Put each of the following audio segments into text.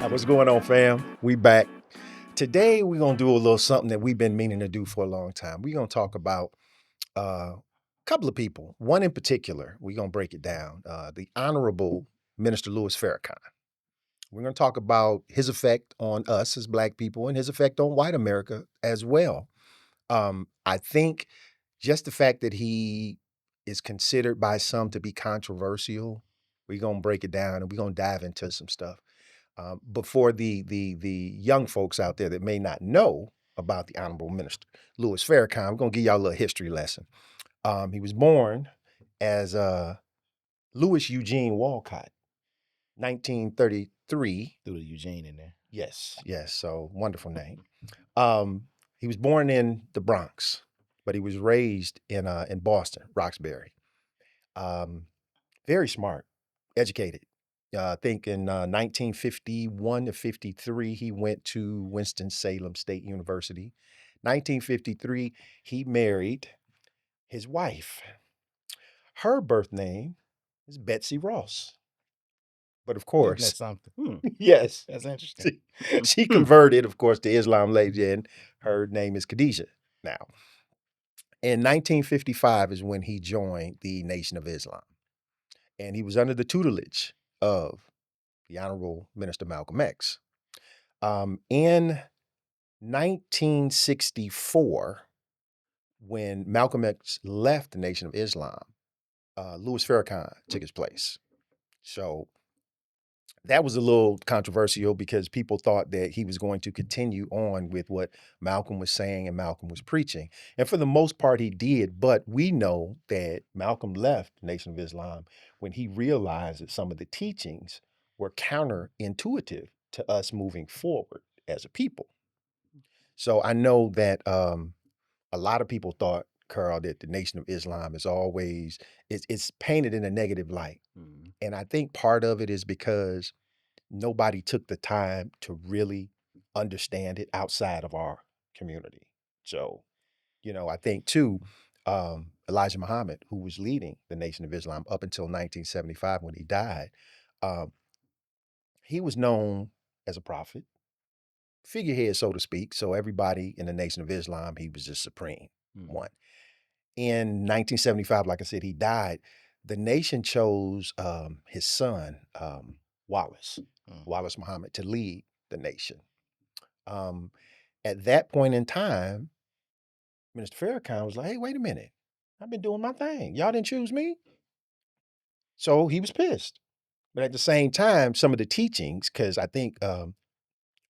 What's going on, fam? We back. Today, we're going to do a little something that we've been meaning to do for a long time. We're going to talk about a couple of people. One in particular, we're going to break it down. The Honorable Minister Louis Farrakhan. We're going to talk about his effect on us as Black people and his effect on white America as well. I think just the fact that he is considered by some to be controversial, we're going to break it down and we're going to dive into some stuff. But for the young folks out there that may not know about the Honorable Minister Louis Farrakhan, I'm going to give y'all a little history lesson. He was born as Louis Eugene Walcott, 1933. Threw the Eugene in there. Yes. So wonderful name. He was born in the Bronx, but he was raised in Boston, Roxbury. Very smart, educated. I think in 1951 to 53, he went to Winston-Salem State University. 1953, he married his wife. Her birth name is Betsy Ross. But of Isn't that course, something? yes, That's interesting. she converted, of course, to Islam later, and her name is Khadijah now. In 1955 is when he joined the Nation of Islam. And he was under the tutelage of the Honorable Minister Malcolm X. In 1964, when Malcolm X left the Nation of Islam, Louis Farrakhan took his place. So that was a little controversial because people thought that he was going to continue on with what Malcolm was saying and Malcolm was preaching. And for the most part, he did. But we know that Malcolm left the Nation of Islam when he realized that some of the teachings were counterintuitive to us moving forward as a people. So I know that a lot of people thought, Carl, that the Nation of Islam is always, it's painted in a negative light. Mhm. And I think part of it is because nobody took the time to really understand it outside of our community. So, I think too, Elijah Muhammad, who was leading the Nation of Islam up until 1975 when he died, he was known as a prophet, figurehead, so to speak. So everybody in the Nation of Islam, he was just supreme one. In 1975, like I said, he died. The nation chose his son, Wallace Muhammad, to lead the nation. At that point in time, Minister Farrakhan was like, hey, wait a minute. I've been doing my thing. Y'all didn't choose me. So he was pissed. But at the same time, some of the teachings, because I think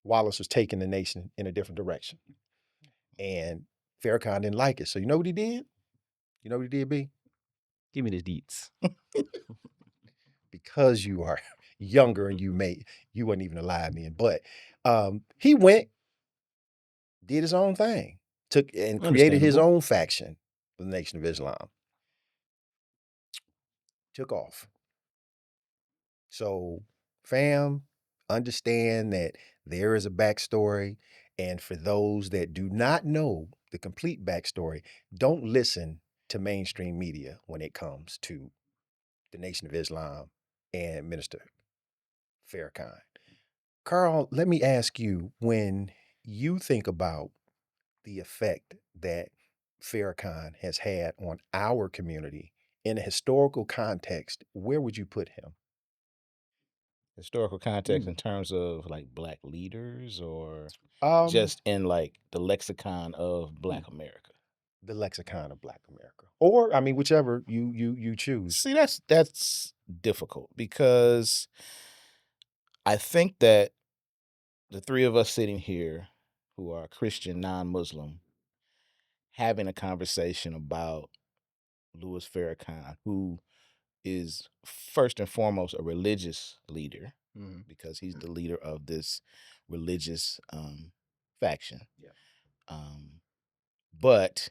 Wallace was taking the nation in a different direction. And Farrakhan didn't like it. So you know what he did? You know what he did, B? Give me the deets. Because you are younger and you weren't even alive then. But he went, did his own thing, took and created his own faction, the Nation of Islam. Took off. So, fam, understand that there is a backstory. And for those that do not know the complete backstory, don't listen to mainstream media when it comes to the Nation of Islam and Minister Farrakhan. Carl, let me ask you, when you think about the effect that Farrakhan has had on our community in a historical context, where would you put him? Historical context in terms of like Black leaders or Um, just in like the lexicon of Black America? the lexicon of Black America, or I mean, whichever you choose. See, that's difficult because I think that the three of us sitting here who are Christian, non-Muslim, having a conversation about Louis Farrakhan, who is first and foremost a religious leader because he's the leader of this religious faction. Yeah. But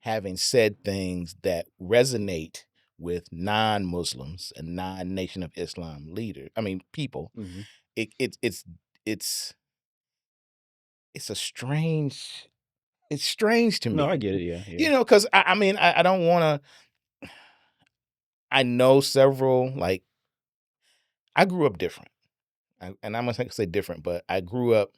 having said things that resonate with non-Muslims and non-Nation of Islam people, it's a strange. It's strange to me. No, I get it. Yeah. Because I don't want to. I know several, like, I grew up different. and I'm gonna say different, but I grew up.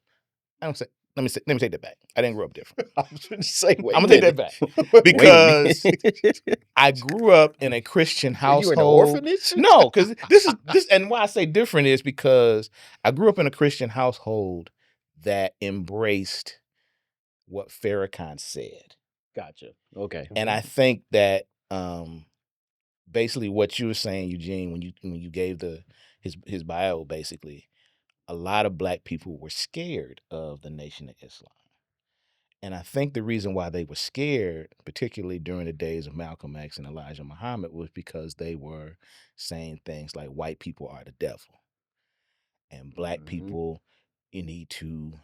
I don't say. Let me take that back. I didn't grow up different. I was going to say, wait I'm a gonna take that minute. back Wait a because minute. I grew up in a Christian Were you in the household. orphanage? No, because this, and why I say different is because I grew up in a Christian household that embraced what Farrakhan said, Gotcha. Okay. and I think that basically what you were saying, Eugene, when you gave his bio, basically, a lot of Black people were scared of the Nation of Islam. And I think the reason why they were scared, particularly during the days of Malcolm X and Elijah Muhammad, was because they were saying things like white people are the devil and Black people, you need to,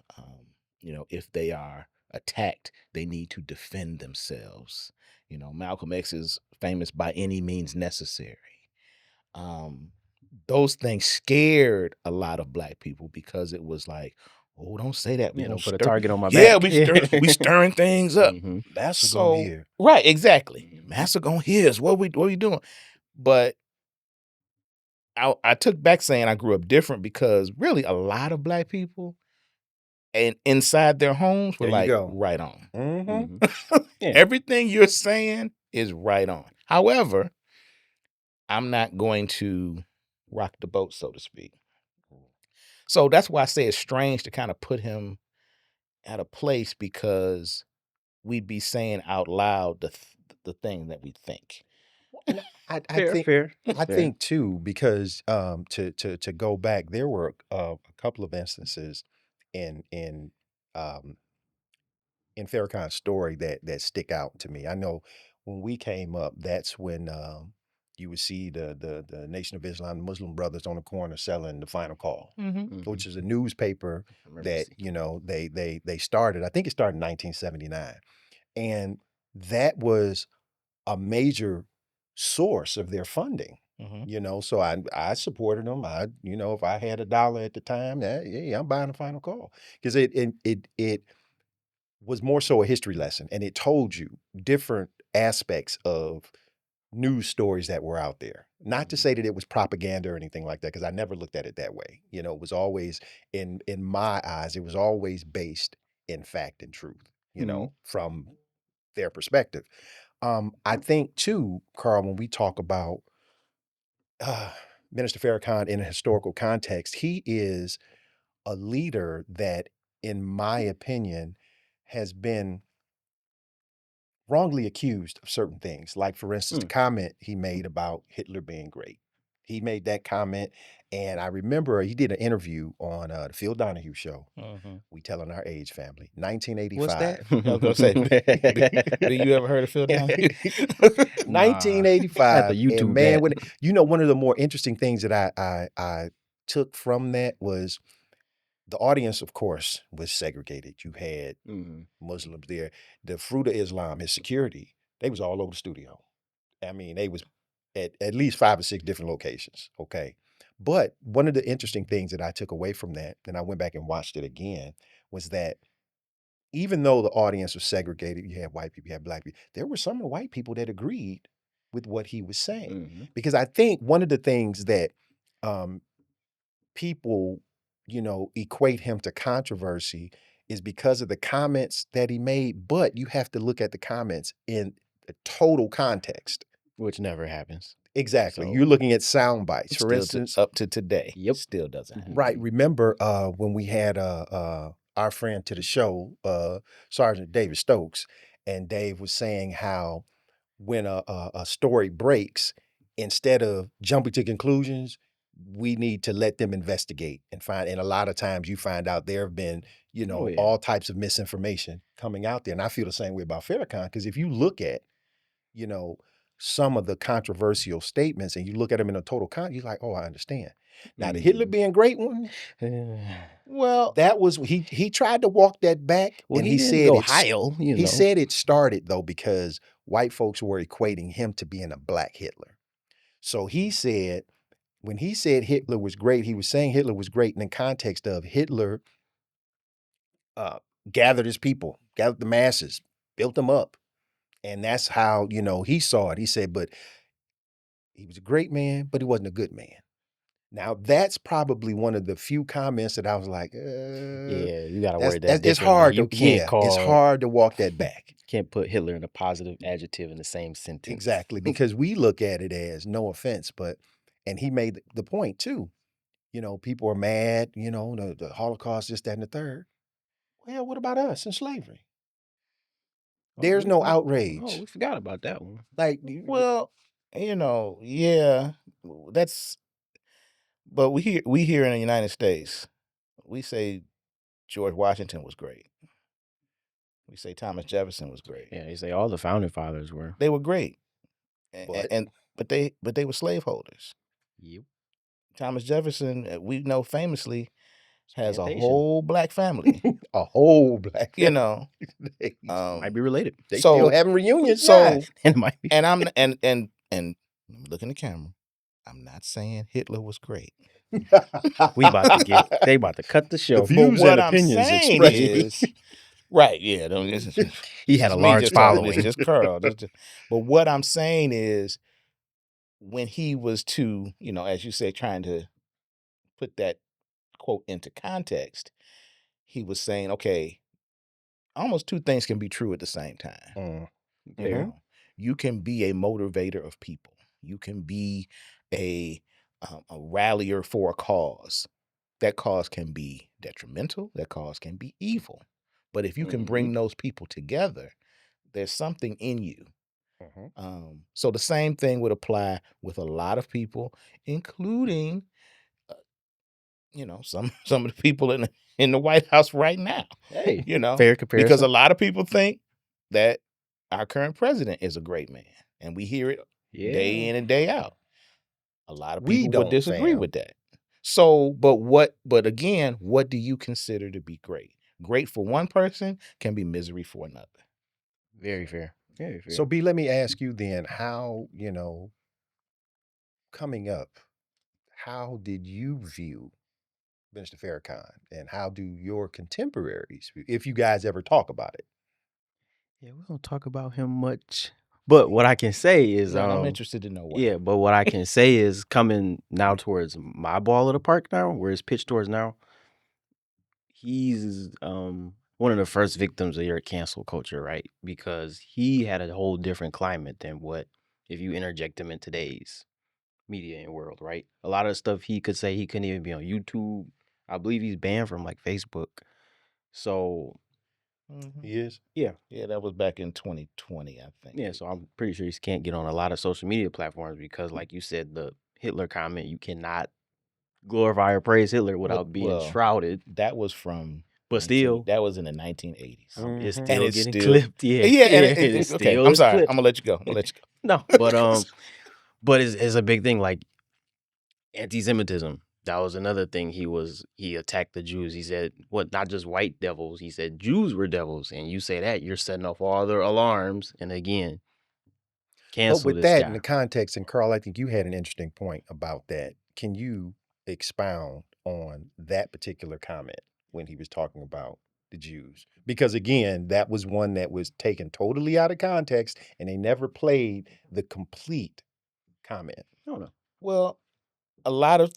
if they are attacked, they need to defend themselves. Malcolm X is famous by any means necessary. Um, those things scared a lot of Black people because it was like, oh, don't say that. We Yeah, gonna don't put a stir. target on my Yeah, back. we stirring things up. Mhm. Master gonna So hear. right, exactly. Mhm. Master gonna hear us. What we doing? But I took back saying I grew up different because really a lot of Black people and inside their homes were There you like go. right on. Mm-hmm. Yeah. Everything you're saying is right on. However, I'm not going to rock the boat, so to speak. So that's why I say it's strange to kind of put him at a place because we'd be saying out loud the thing that we think. And I Fair, think fair. I That's fair. think too, because to go back, there were a couple of instances in um in Farrakhan's story that stick out to me. I know when we came up, that's when you would see the Nation of Islam, the Muslim Brothers on the corner selling the Final Call, Mm-hmm. which is a newspaper I remember that seeing. they started. I think it started in 1979, and that was a major source of their funding. Mm-hmm. So I supported them. If I had $1 at the time, yeah, I'm buying the Final Call because it was more so a history lesson, and it told you different aspects of news stories that were out there. Not to say that it was propaganda or anything like that, because I never looked at it that way. It was always in my eyes, it was always based in fact and truth. Mhm. From their perspective. I think too, Carl, when we talk about uh, Minister Farrakhan in a historical context, he is a leader that, in my opinion, has been wrongly accused of certain things. Like, for instance, the Mm. comment he made about Hitler being great. He made that comment, and I remember he did an interview on the Phil Donahue show. Mm-hmm. We telling our age, family. What's that? 1985. I was gonna say, do you ever heard of Phil Donahue? Nah. I have to 1985, and YouTube man, that. when one of the more interesting things that I took from that was the audience, of course, was segregated. You had Mhm. Muslims there. The Fruit of Islam, his security, they was all over the studio. I mean, they was at least 5 or 6 different locations. Okay. But one of the interesting things that I took away from that, and I went back and watched it again, was that even though the audience was segregated, you had white people, you had Black people, there were some of the white people that agreed with what he was saying. Mhm. Because I think one of the things that um, people, equate him to controversy is because of the comments that he made. But you have to look at the comments in a total context. Which never happens. Exactly. You're So, looking at sound bites. For Still instance, up to today. Yep. Still doesn't happen. right. Remember when we had our friend to the show, Sergeant David Stokes, and Dave was saying how when a story breaks, instead of jumping to conclusions, we need to let them investigate and find. And a lot of times you find out there have been, oh yeah. all types of misinformation coming out there. And I feel the same way about Farrakhan, because if you look at, you know, some of the controversial statements and you look at them in a total you're like, oh, I understand. Now, the Hitler Mhm. being great one, Well, that was he tried to walk that back, Well, and he he didn't said go it's Heil, he said it started though because white folks were equating him to being a black Hitler. So he said when he said Hitler was great, he was saying Hitler was great in the context of Hitler uh, gathered his people, gathered the masses, built them up. And that's how, he saw it. He said, but he was a great man, but he wasn't a good man. Now, that's probably one of the few comments that I was like, Yeah, you gotta that's word that it's differently. hard You to can't it's call hard to walk that back. can't put Hitler in a positive adjective in the same sentence. Exactly, because we look at it as no offense, but and he made the point too. You know, people are mad, you know, the Holocaust, this, that, and the third. Well, what about us in slavery? There's no outrage. Oh, we forgot about that one. Like, Well, yeah, that's. But we here in the United States, we say George Washington was great. We say Thomas Jefferson was great. Yeah, they say all the founding fathers were. They were great, But- but they were slaveholders. Yep. Thomas Jefferson, we know famously, has a Plantation. whole black family. a whole black You know, Might be related. they still having reunions. So It might be. and I'm and look in the camera. I'm not saying Hitler was great. We about to they about to cut the show. The views what and I'm opinions saying expressed. is, right? Yeah, don't He had a me large just talking, following. It's just Carl. But what I'm saying is, when he was as you said, trying to put that quote into context, he was saying, okay, almost two things can be true at the same time. You know, you can be a motivator of people. You can be a rallier for a cause. That cause can be detrimental. That cause can be evil. But if you can bring those people together, there's something in you. So the same thing would apply with a lot of people, including, some of the people in the White House right now. Hey, Fair comparison. Because a lot of people think that our current president is a great man, and we hear it day in and day out. A lot of people would disagree with that. So, but again, what do you consider to be great? Great for one person can be misery for another. Very fair. Very fair. So, B, let me ask you then, how, coming up, how did you view Mr. Farrakhan, and how do your contemporaries, if you guys ever talk about it? Yeah, we don't talk about him much. But what I can say is, I'm interested to know why. Yeah, but what I can say is, coming now towards my ball of the park now, where it's pitched towards now, he's one of the first victims of your cancel culture, right? Because he had a whole different climate than what if you interject him in today's media and world, right? A lot of stuff he could say, he couldn't even be on YouTube. I believe he's banned from like Facebook. So He is? Yeah, that was back in 2020, I think. yeah, so I'm pretty sure he can't get on a lot of social media platforms because, like you said, the Hitler comment, you cannot glorify or praise Hitler without being shrouded. That was from, but still, that was in the 1980s. It's And still it's getting still clipped. Yeah, it's okay. still I'm is sorry. clipped. I'm gonna let you go. No, but it's a big thing. Like anti-Semitism. That was another thing. He attacked the Jews. He said, what, not just white devils. He said Jews were devils. And you say that, you're setting off all the alarms. And again, cancel But with this that guy. in the context, and Carl, I think you had an interesting point about that. Can you expound on that particular comment when he was talking about the Jews? Because again, that was one that was taken totally out of context, and they never played the complete comment. No. Well, a lot of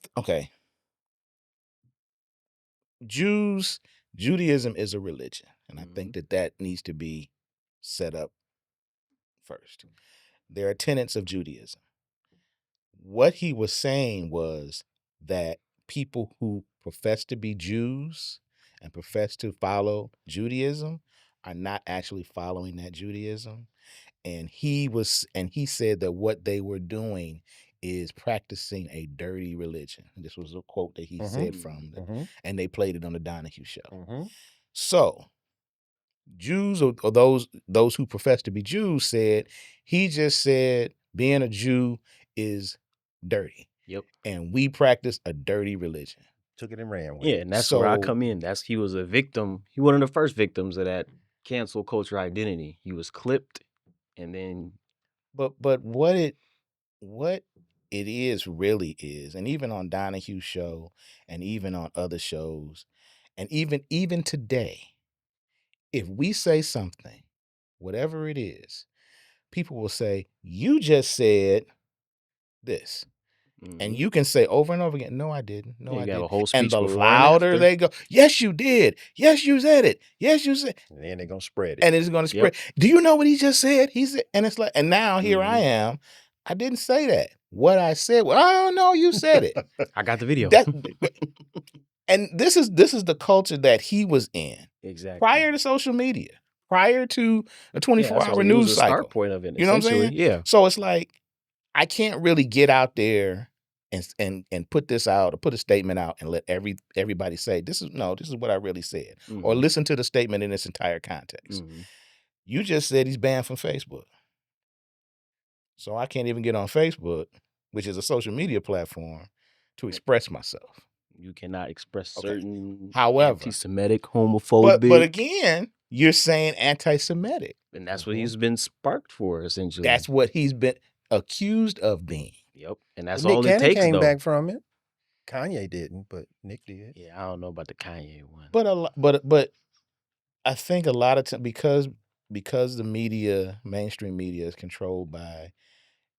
Judaism is a religion, and I think that needs to be set up first. There are tenets of Judaism. What he was saying was that people who profess to be Jews and profess to follow Judaism are not actually following that Judaism. And he said that what they were doing is practicing a dirty religion. This was a quote that he said from them, and they played it on the Donahue show. So Jews or those who profess to be Jews said, he just said being a Jew is dirty. Yep. And we practice a dirty religion. Took it and ran with Yeah, it. and that's where I come in. He was a victim. He one of the first victims of that cancel culture identity. He was clipped, and then. But what it really is, and even on Donahue show, and even on other shows, and even today, if we say something, whatever it is, people will say, "You just said this." And you can say over and over again, no, I didn't. No, Yeah, I you have a didn't. whole And speech the before and louder after. they go, yes, you did. Yes, you said it. Yes, you said. And then they're gonna spread it. And it's going to spread. Yep. Do you know what he just said? He said, and it's like, and now here I Mhm. am. I didn't say that. What I said, well, oh no, you said it. I got the video. That, and this is the culture that he was in Exactly. prior to social media, prior to a Yeah, 24-hour that's what it was news the cycle. start point of it, You know what I'm essentially. saying? Yeah. So it's like I can't really get out there and put this out or put a statement out and let everybody say this is what I really said, or Mhm. listen to the statement in its entire context. Mhm. You just said he's banned from Facebook, so I can't even get on Facebook, which is a social media platform, to express myself. You cannot express Okay. certain However, anti-Semitic, homophobic. but again, you're saying anti-Semitic. And that's what he's been sparked for, essentially. That's what he's been accused of being. Yep. And that's Nick all it Cannon takes, came though. back from it. Kanye didn't, but Nick did. Yeah, I don't know about the Kanye one. But I think a lot of times because the media, mainstream media, is controlled by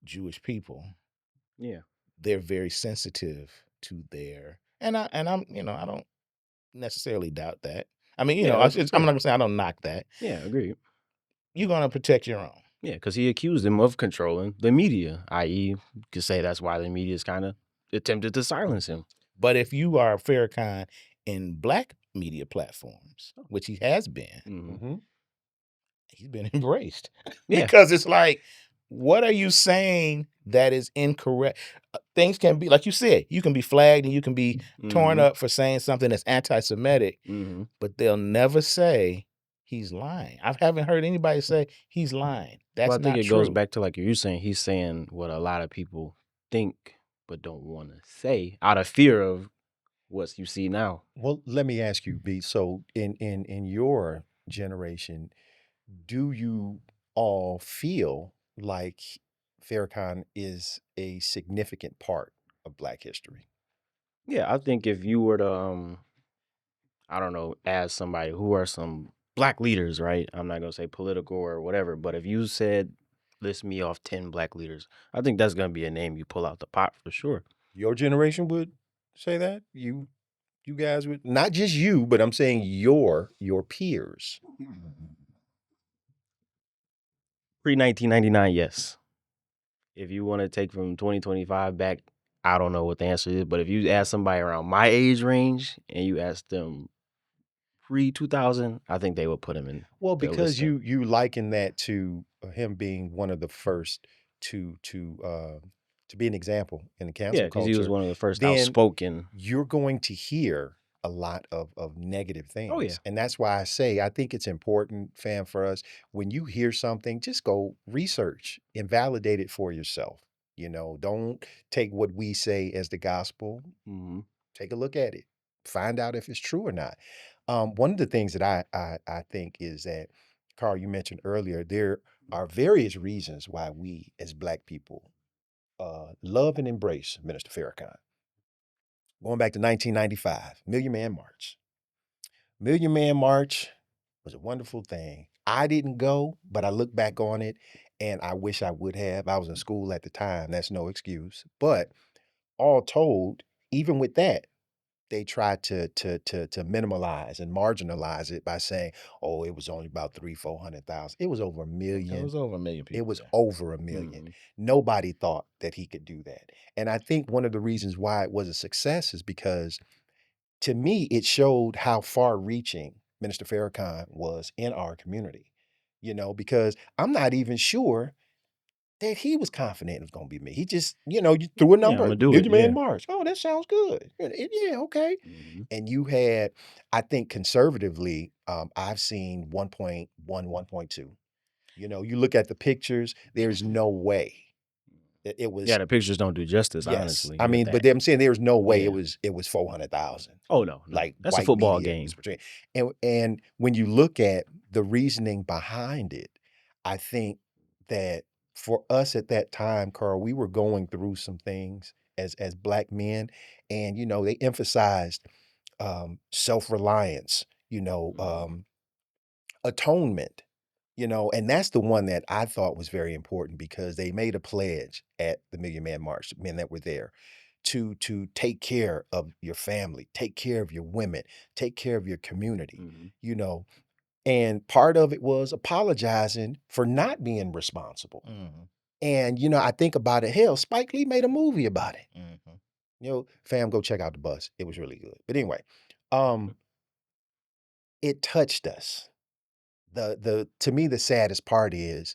Jewish people. Yeah. They're very sensitive to their I'm I don't necessarily doubt that. I mean, Yeah, I'm for not sure. gonna say I don't knock that. Yeah, agreed. You're gonna protect your own. Yeah, because he accused him of controlling the media, i.e., you could say that's why the media is kind of attempted to silence him. But if you are Farrakhan in black media platforms, which he has been, Mm-hmm. he's been embraced. Yeah. Because it's like, what are you saying that is incorrect? Things can be, like you said, you can be flagged and you can be torn Mhm. up for saying something that's anti-Semitic, Mhm. but they'll never say he's lying. I haven't heard anybody say he's lying. That's Well, I think not it goes true. back to like you're saying. He's saying what a lot of people think but don't want to say out of fear of what you see now. Well, let me ask you, B. So in your generation, do you all feel like Farrakhan is a significant part of Black history? Yeah, I think if you were to, I don't know, ask somebody who are some black leaders, right? I'm not gonna say political or whatever, but if you said list me off 10 black leaders, I think that's gonna be a name you pull out the pot for sure. Your generation would say that? You guys would, not just you, but I'm saying your peers. Pre 1999, yes. If you want to take from 2025 back, I don't know what the answer is, but if you ask somebody around my age range and you ask them pre 2000, I think they would put him in. Well, their because list there. you liken that to him being one of the first to be an example in the Yeah, cancel because he was culture, one of the first then outspoken. you're going to hear a lot of negative Oh, yeah. things. And that's why I say I think it's important, fam, for us, when you hear something, just go research and validate it for yourself. Don't take what we say as the gospel. Hmm. Take a look at it. Find out if it's true or not. One of the things that I think is that, Carl, you mentioned earlier, there are various reasons why we as Black people love and embrace Minister Farrakhan. Going back to 1995, Million Man March. Million Man March was a wonderful thing. I didn't go, but I look back on it and I wish I would have. I was in school at the time. That's no excuse. But all told, even with that, they tried to minimalize and marginalize it by saying, "Oh, it was only about 300,000-400,000." It was over a It million. was over 1 million It people was there. over a million. Mhm. Nobody thought that he could do that. And I think one of the reasons why it was a success is because, to me, it showed how far-reaching Minister Farrakhan was in our community. Because I'm not even sure that he was confident it was gonna be me. He just, you threw a Yeah, I'm number, gonna do it. Million Man Yeah. March. Oh, that sounds good. Yeah, okay. Mhm. And you had, I think conservatively, I've seen 1.1, 1.2. You look at the pictures, there's no way. It was, Yeah, the pictures don't do justice, yes. honestly, I with mean, but that. I'm saying there's no way Yeah. it was 400,000. Oh no, no, Like that's a white football media game. was portraying. And when you look at the reasoning behind it, I think that for us at that time, Carl, we were going through some things as Black men, and they emphasized self-reliance, Mhm. atonement, And that's the one that I thought was very important because they made a pledge at the Million Man March, men that were there, to take care of your family, take care of your women, take care of your community, Mhm. you know. And part of it was apologizing for not being responsible. Mhm. And I think about it. Hell, Spike Lee made a movie about it. Mhm. Fam, go check out The Bus. It was really good. But anyway, um, it touched us. The to me, the saddest part is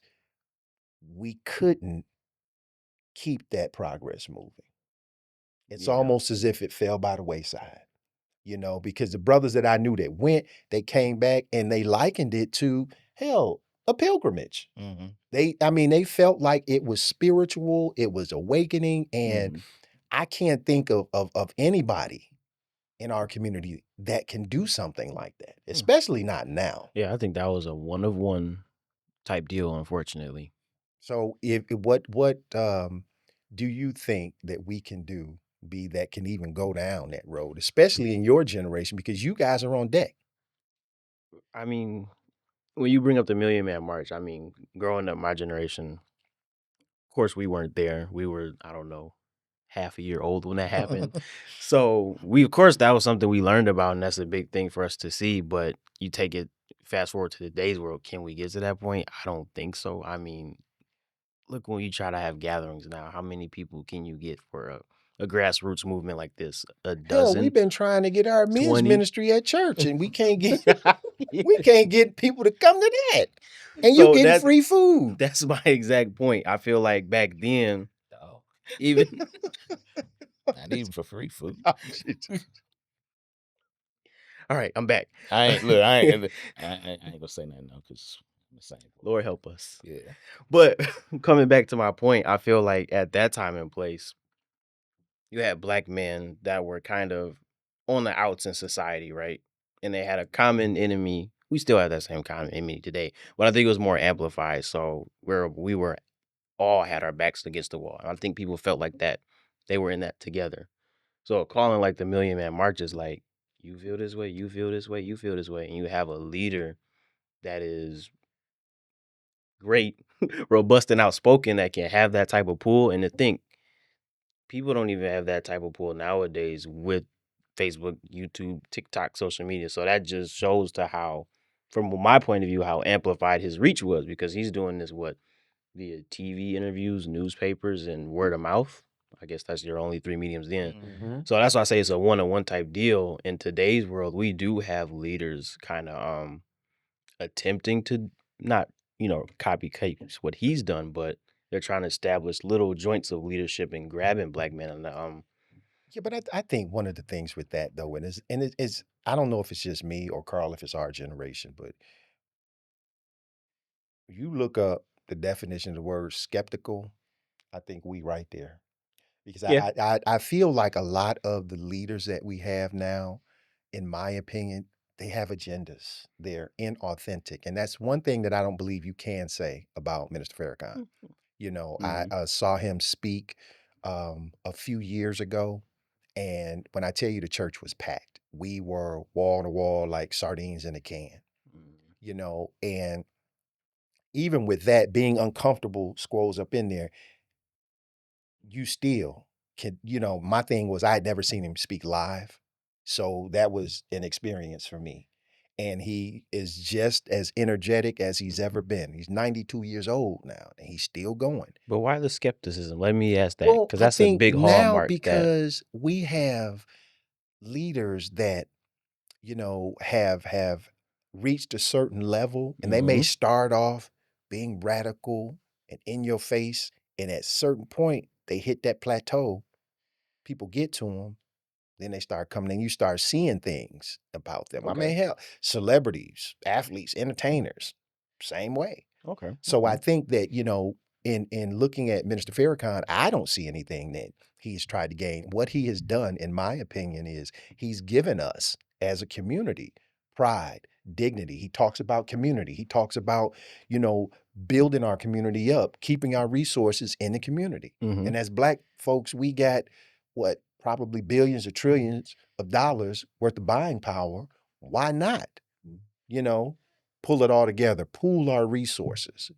we couldn't keep that progress moving. It's Yeah. almost as if it fell by the wayside, because the brothers that I knew that went, they came back and they likened it to hell, a pilgrimage. Mhm. They felt like it was spiritual, it was awakening, and Mhm. I can't think of anybody in our community that can do something like that, especially not now. Yeah, I think that was a one of one type deal, unfortunately. So what do you think that we can do be that can even go down that road, especially in your generation, because you guys are on deck? I mean, when you bring up the Million Man March, I mean, growing up, my generation, of course, we weren't there. We were, I don't know, half a year old when that happened. So of course, that was something we learned about, and that's a big thing for us to see. But you take it fast forward to today's world, can we get to that point? I don't think so. I mean, look, when you try to have gatherings now, how many people can you get for a grassroots movement like this? A Hell, we've dozen, been trying to get our men's 20? ministry at church, and we can't get people to come to that. And you So getting free food. that's my exact point. I feel like back then, Oh, even not even for free food. Oh, shit. all right, I'm back. I ain't look. I ain't. I ain't gonna say nothing now because I'm the same. Lord help us. Yeah. But coming back to my point, I feel like at that time and place, you had black men that were kind of on the outs in society, right? And they had a common enemy. We still have that same common enemy today, but I think it was more amplified. So where we were all had our backs against the wall. I think people felt like that. They were in that together. So calling like the Million Man March is like, you feel this way, you feel this way, you feel this way, and you have a leader that is great, robust, and outspoken that can have that type of pull. And to think people don't even have that type of pull nowadays with Facebook, YouTube, TikTok, social media. So that just shows to how, from my point of view, how amplified his reach was because he's doing this via TV interviews, newspapers, and word of mouth. I guess that's your only three mediums then. Mm-hmm. So that's why I say it's a one-on-one type deal. In today's world, we do have leaders kind of attempting to not, copycat what he's done, but they're trying to establish little joints of leadership and grabbing black men. And Yeah, but I think one of the things with that though, and it's I don't know if it's just me or Carl, if it's our generation, but you look up the definition of the word skeptical, I think we right there. Because yeah, I feel like a lot of the leaders that we have now, in my opinion, they have agendas. They're inauthentic. And that's one thing that I don't believe you can say about Minister Farrakhan. I mhm. saw him speak a few years ago. And when I tell you the church was packed, we were wall to wall like sardines in a can, and even with that being uncomfortable scrolls up in there, you still can, my thing was I had never seen him speak live. So that was an experience for me. And he is just as energetic as he's ever been. He's 92 years old now and he's still going. But why the skepticism? Let me ask that Well, because I that's a think big now hallmark that. because we have leaders that, have reached a certain level and they may Mhm. start off being radical and in your face. And at certain point, they hit that plateau. People get to them, then they start coming and you start seeing things about them. I Okay. mean, hell, celebrities, athletes, entertainers, same way. Okay. So I Okay. think that, in looking at Minister Farrakhan, I don't see anything that he's tried to gain. What he has done, in my opinion, is he's given us as a community pride, dignity. He talks about community. He talks about, you know, building our community up, keeping our resources in the community. Mhm. And as black folks, we got what probably billions or trillions of dollars worth of buying power. Why not? You know, pull it all together, pool our resources,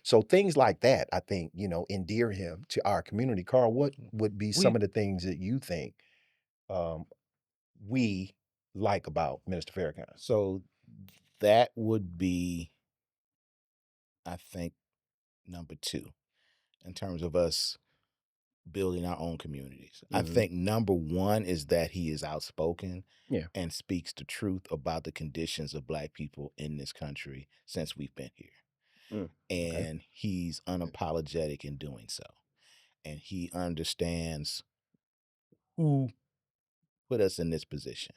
so things like that, I think, endear him to our community. Carl, what would be some We of the things that you think um, we like about Minister Farrakhan? So that would be, I think, number two in terms of us building our own communities. I Mhm. think number one is that he is outspoken Yeah. and speaks the truth about the conditions of Black people in this country since we've been here. Okay. And he's unapologetic in doing so. And he understands who put us in this position,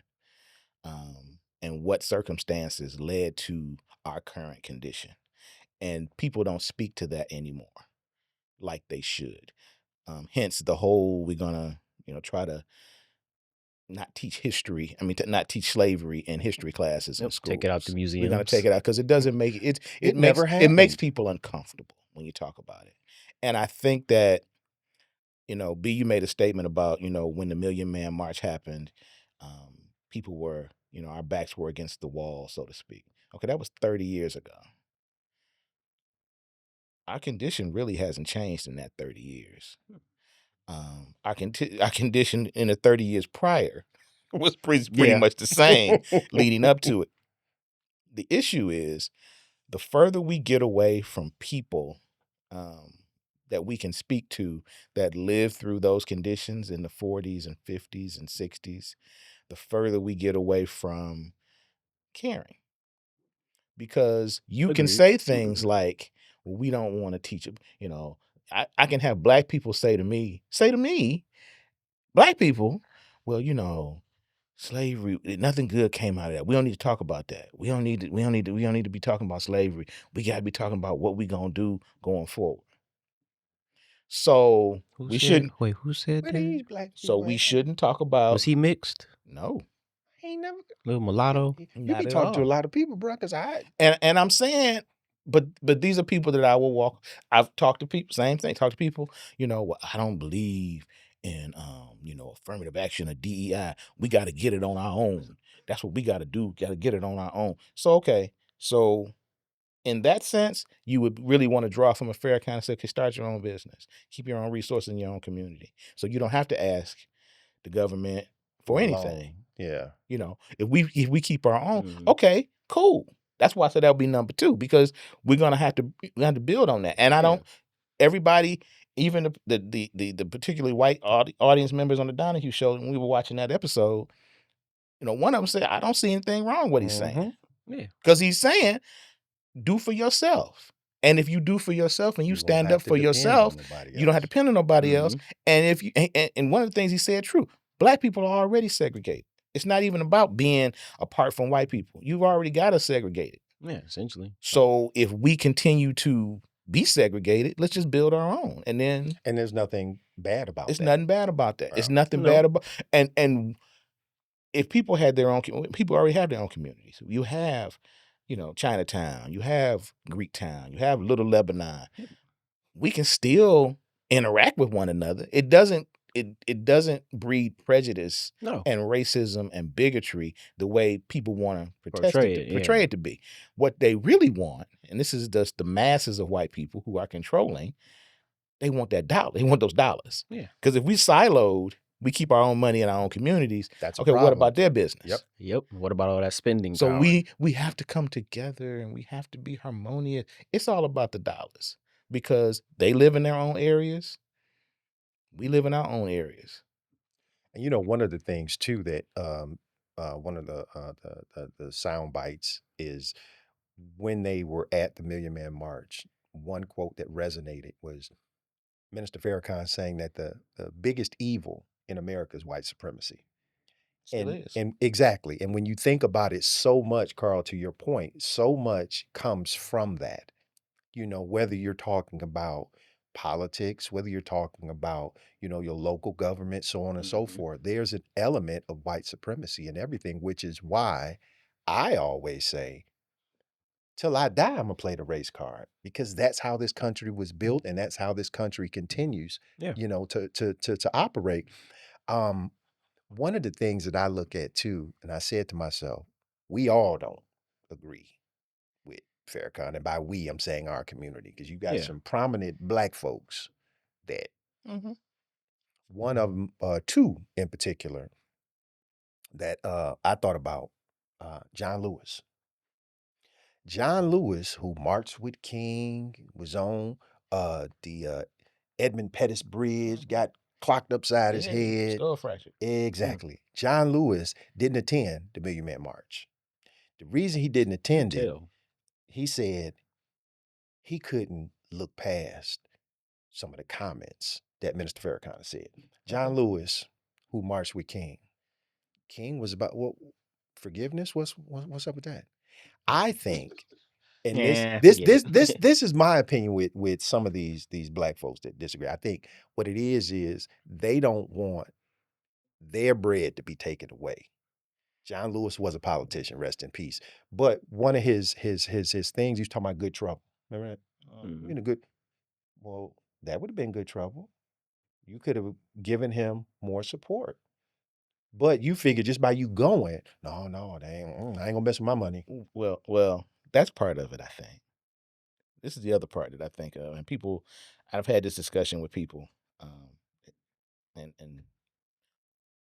and what circumstances led to our current condition. And people don't speak to that anymore like they should. Hence the whole, we're gonna, try to not teach history. I mean, to not teach slavery in history classes in Yep. Take it out the schools. We're gonna take museums. it out because it doesn't make it. It Makes never happened. people uncomfortable when you talk about it. And I think that, B, you made a statement about, when the Million Man March happened, people were, our backs were against the wall, so to speak. Okay, that was 30 years ago. Our condition really hasn't changed in that 30 years. Our condition in the 30 years prior was pretty Yeah. much the same leading up to it. The issue is, the further we get away from people that we can speak to that lived through those conditions in the 40s and 50s and 60s, the further we get away from caring. Because you can Agreed. say things like, well, we don't want to teach them, I can have Black people say to me, Black people, well, slavery, nothing good came out of that. We don't need to talk about that. We don't need to be talking about slavery. We got to be talking about what we going to do going forward. So Who we said? shouldn't Wait, who said Where that? these black so people we at? shouldn't talk about. Was he mixed? No, Ain't never. Little mulatto? You be not at talking to a all. lot of people, bro. Cause And I'm saying, but these are people that I will walk. I've talked to people, same thing. Talk to people. Well, I don't believe in affirmative action or DEI. We got to get it on our own. That's what we got to do. Got to get it on our own. So okay, so in that sense, you would really want to draw from a fair kind of say, okay, start your own business, keep your own resources in your own community, so you don't have to ask the government for for a anything. yeah. If we keep our own, Mhm. okay, cool. That's why I said that would be number two, because we have to build on that. And I don't, everybody, even the particularly white audience members on the Donahue show, when we were watching that episode, one of them said, I don't see anything wrong with what he's saying. Yeah. Because he's saying, do for yourself. And if you do for yourself and you You won't stand have up to for depend on yourself, nobody you don't have to else. depend on nobody else. Mhm. And if you and one of the things he said true, Black people are already segregated. It's not even about being apart from white people. You've already got us segregated. Yeah, essentially. So if we continue to be segregated, let's just build our own. And then And there's nothing bad about it's that. nothing bad about that. It's Well, nothing No. bad about and if people had their own, people already have their own communities. You have, Chinatown, you have Greek Town, you have Little Lebanon. Yep. We can still interact with one another. It doesn't it doesn't breed prejudice No. and racism and bigotry the way people want to Portray it, portray yeah. it to be. What they really want, and this is just the masses of white people who are controlling, they want that dollar. They want those dollars. Yeah. Because if we siloed, we keep our own money in our own communities. That's a okay, what problem. about their business? Yep. Yep. What about all that spending So power? we have to come together and we have to be harmonious. It's all about the dollars because they live in their own areas. We live in our own areas. And one of the things too that one of the sound bites is when they were at the Million Man March. One quote that resonated was Minister Farrakhan saying that the biggest evil in America is white supremacy. Still is. And exactly. And when you think about it, so much, Carl, to your point, so much comes from that. Whether you're talking about politics, whether you're talking about, your local government, so on and so Mhm. forth, there's an element of white supremacy in everything, which is why I always say, till I die, I'm gonna play the race card because that's how this country was built and that's how this country continues, Yeah. to operate. Um, One of the things that I look at too, and I said to myself, we all don't agree Farrakhan, and by we, I'm saying our community, because you got Yeah. some prominent Black folks that Mm-hmm. one of them, two in particular, that I thought about, John Lewis. John Lewis, who marched with King, was on the Edmund Pettus Bridge, got clocked upside his Yeah, head. skull fractured. Exactly. John Lewis didn't attend the Million Man March. The reason he didn't You attend it, tell. he said he couldn't look past some of the comments that Minister Farrakhan said. John Lewis, who marched with King, King was about what forgiveness? What's up with that? I think, and this Yeah, this forget this it. this this is my opinion with some of these Black folks that disagree. I think what it is they don't want their bread to be taken away. John Lewis was a politician, rest in peace. But one of his things, he was talking about good trouble. Remember that? Mhm. You know, good. Well, that would have been good trouble. You could have given him more support. But you figure just by you going, no, I ain't gonna mess with my money. Well, that's part of it, I think. This is the other part that I think of, and people. I've had this discussion with people, and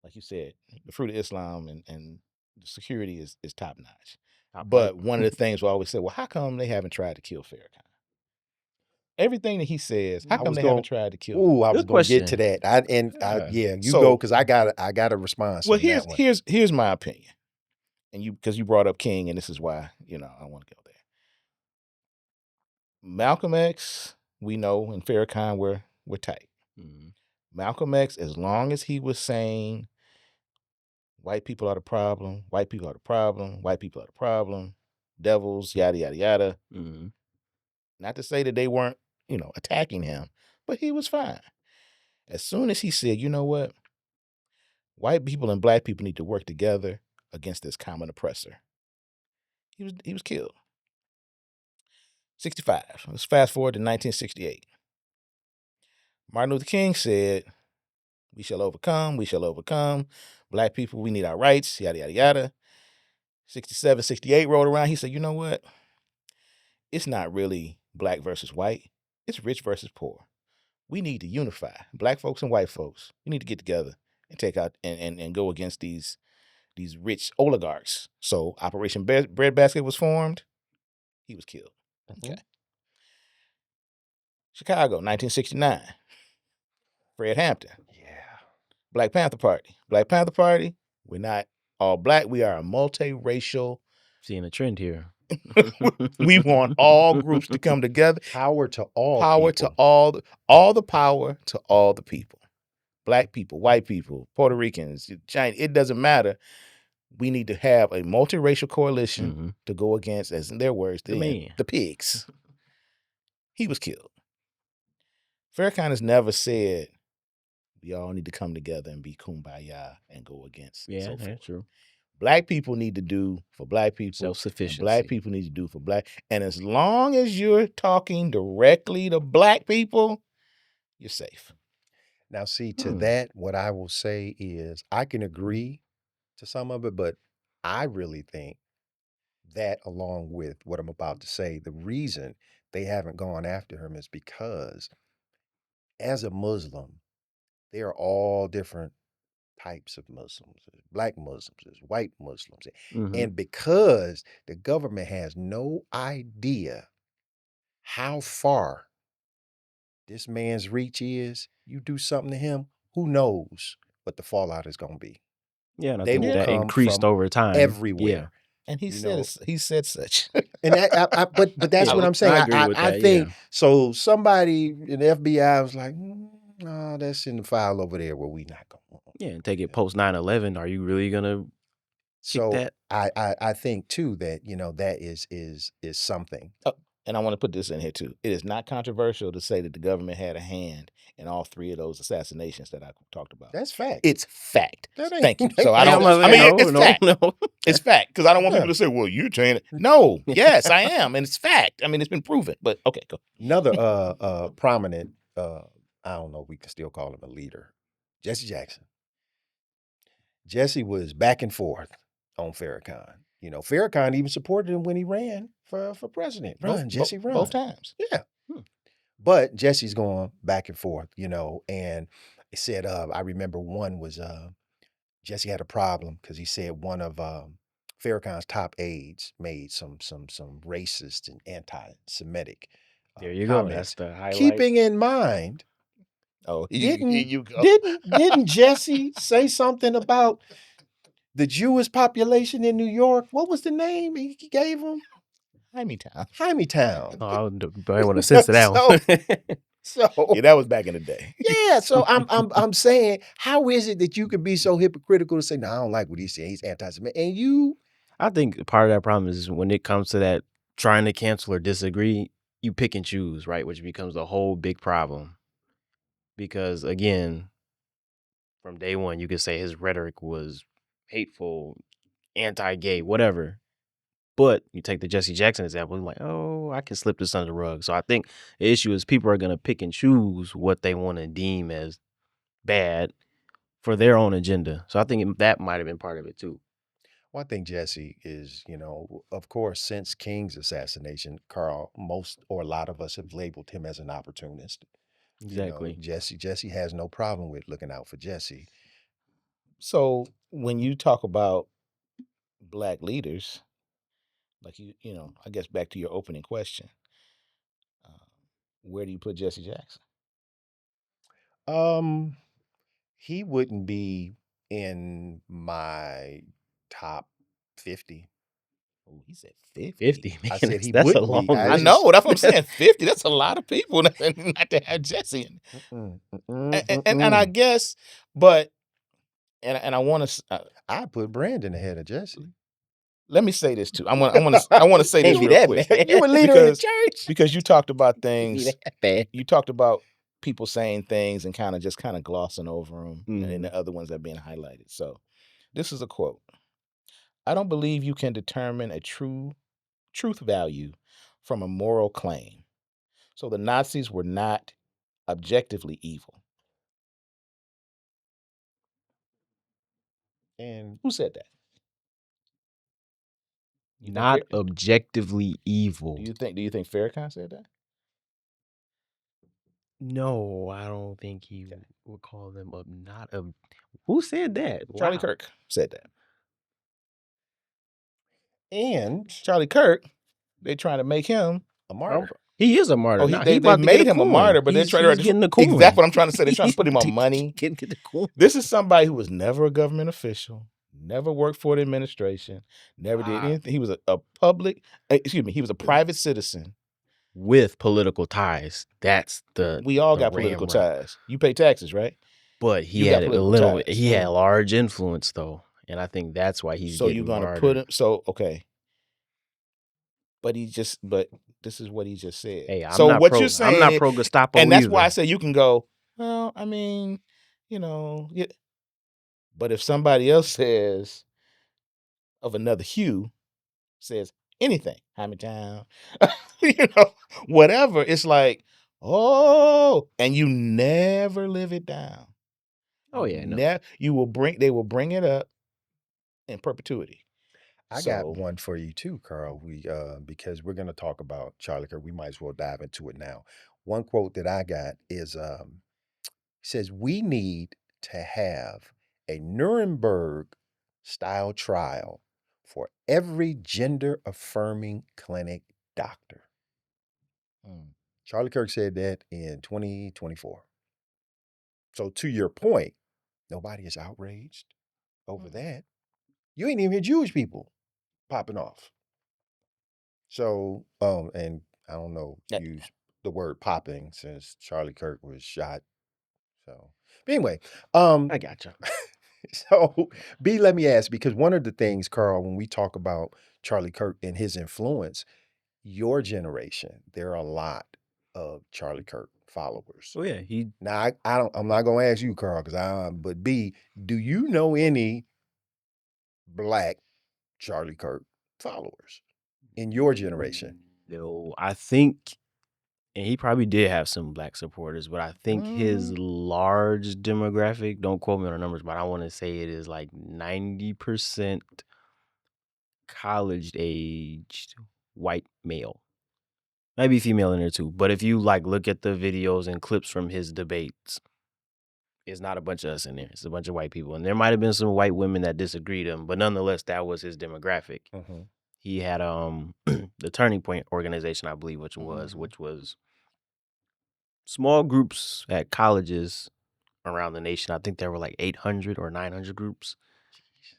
like you said, the fruit of Islam and the security is top notch. Top But tier. one of the things we always say, well, how come they haven't tried to kill Farrakhan? Everything that he says, how I come was they going, haven't tried to kill him? ooh, I was Good gonna get to question. that. Yeah. You go So, because I got a response well, on that one. here's my opinion, and because you brought up King, and this is why I want to go there. Malcolm X, we know, and Farrakhan were tight. Mhm. Malcolm X, as long as he was saying white people are the problem, white people are the problem, white people are the problem, devils, yada yada yada. Mhm. Not to say that they weren't, attacking him, but he was fine. As soon as he said, you know what, white people and black people need to work together against this common oppressor, he was killed. 65. Let's fast forward to 1968. Martin Luther King said, we shall overcome, we shall overcome. Black people, we need our rights, yada, yada, yada. 67, 68 rolled around. He said, you know what? It's not really black versus white. It's rich versus poor. We need to unify. Black folks and white folks. We need to get together and take out and go against these rich oligarchs. So Operation Breadbasket was formed. He was killed. Mhm. Okay. Chicago, 1969. Fred Hampton. Yeah. Black Panther Party. Black Panther Party. We're not all black. We are a multiracial. Seeing a trend here. We want all groups to come together. Power to all Power people. to all the power to all the people. Black people, white people, Puerto Ricans, China. It doesn't matter. We need to have a multiracial coalition Mhm. to go against, as in their words, The man. the pigs. He was killed. Farrakhan has never said we all need to come together and be kumbaya and go against Yeah, so forth. that's true. Black people need to do for black people, and Self-sufficiency. black people need to do for black. And as long as you're talking directly to black people, you're safe. Now, see, to Hmm. that, what I will say is I can agree to some of it, but I really think that, along with what I'm about to say, the reason they haven't gone after him is because, as a Muslim, there are all different types of Muslims. There's black Muslims, there's white Muslims. Mhm. And because the government has no idea how far this man's reach is, you do something to him, who knows what the fallout is going to be. Yeah, and I They think will that come increased from over time. Yeah. everywhere. And he You said know, he said such. and but that's Yeah, what I'm saying. I agree with I that, think yeah. so. Somebody in the FBI was like, no, that's in the file over there where we not going. Yeah, and take it post 9/11. Are you really gonna kick So that? I think too that that is something. And I want to put this in here too. It is not controversial to say that the government had a hand in all three of those assassinations that I talked about. That's fact. It's fact. That ain't- Thank you. So I Yeah, don't. I'm like, I mean, no, it's no, fact. no. It's fact because I don't want Yeah. people to say, "Well, you're saying it." No. Yes, I am, and it's fact. I mean, it's been proven. But okay, go. Another prominent I don't know if we can still call him a leader, Jesse Jackson. Jesse was back and forth on Farrakhan. You know, Farrakhan even supported him when he ran for president. Run, Jesse, run. Both times. Yeah. But Jesse's going back and forth, you know, and it said, I remember one was Jesse had a problem because he said one of Farrakhan's top aides made some racist and anti-Semitic There you go. comments. That's the highlight. Keeping in mind, Oh, here you go. didn't Jesse say something about the Jewish population in New York? What was the name he gave them? Hymietown. Hymietown. Oh, I want to censor that one. So Yeah, that was back in the day. yeah, so I'm saying, how is it that you can be so hypocritical to say, no, I don't like what he's saying, he's anti-Semitic, and you? I think part of that problem is when it comes to that trying to cancel or disagree, you pick and choose, right? Which becomes a whole big problem. Because again, from day one, you could say his rhetoric was hateful, anti-gay, whatever. But you take the Jesse Jackson example, like, oh, I can slip this under the rug. So I think the issue is people are going to pick and choose what they want to deem as bad for their own agenda. So I think that might have been part of it too. Well, I think Jesse is, you know, of course, since King's assassination, Carl, most or a lot of us have labeled him as an opportunist. Exactly. You know, Jesse has no problem with looking out for Jesse. So when you talk about Black leaders, like you know, I guess back to your opening question, where do you put Jesse Jackson? He wouldn't be in my top 50. Oh, he said 50. 50, man. I said he that's a wouldn't long be. I list. know. That's what I'm saying. 50. That's a lot of people not to have Jesse. And I guess, but and I want to. I put Brandon ahead of Jesse. Let me say this too. I want to say this Can't be real that quick. bad. You a leader in the church. Because you talked about Can't be things. that bad. You talked about people saying things and kind of glossing over them, and the other ones that are being highlighted. So, this is a quote. I don't believe you can determine a truth value from a moral claim. So the Nazis were not objectively evil. And Who said that? You think Not objectively evil. Do you think Farrakhan said that? No, I don't think he would call them not a. Who said that? Charlie Wow. Kirk said that. and Charlie Kirk, they trying to make him a martyr. He is a martyr. Oh, Now, they about to made get him a coin. martyr, but they're he's trying to getting the coin. Exactly what I'm trying to say. They're trying to put him on money. Get the coin. This is somebody who was never a government official, never worked for the administration, never did anything. He was a he was a private citizen. With political ties. That's the. We all the got political ramrod. ties. You pay taxes, right? But he You got had a political little. ties. He had large influence though, and I think that's why he's So getting you're gonna martyred. put him. So okay. But this is what he just said. Hey, I'm so not what pro, you're saying, I'm not pro Gestapo and that's either. why I say you can go. Well, I mean, you know, yeah. But if somebody else says of another hue says anything, Hamilton, you know, whatever, it's like, oh, and you never live it down. Oh yeah, no. They will bring it up in perpetuity. I got one for you too, Carl. We because we're going to talk about Charlie Kirk. We might as well dive into it now. One quote that I got is says we need to have a Nuremberg style trial for every gender affirming clinic doctor. Charlie Kirk said that in 2024. So to your point, nobody is outraged over that. You ain't even hear Jewish people popping off. So, and I don't know, use the word popping since Charlie Kirk was shot. So, but anyway, I got you. So, B, let me ask, because one of the things, Carl, when we talk about Charlie Kirk and his influence, your generation, there are a lot of Charlie Kirk followers. Oh yeah, Now, I'm not going to ask you, Carl, but B, do you know any Black Charlie Kirk followers in your generation? No, I think, and he probably did have some Black supporters, but I think his large demographic, don't quote me on the numbers, but I want to say it is like 90% college-aged white male. Maybe female in there too. But if you like look at the videos and clips from his debates, it's not a bunch of us in there. It's a bunch of white people. And there might have been some white women that disagreed him, but nonetheless, that was his demographic. Mhm. He had the Turning Point organization, I believe, which Mhm. was small groups at colleges around the nation. I think there were like 800 or 900 groups.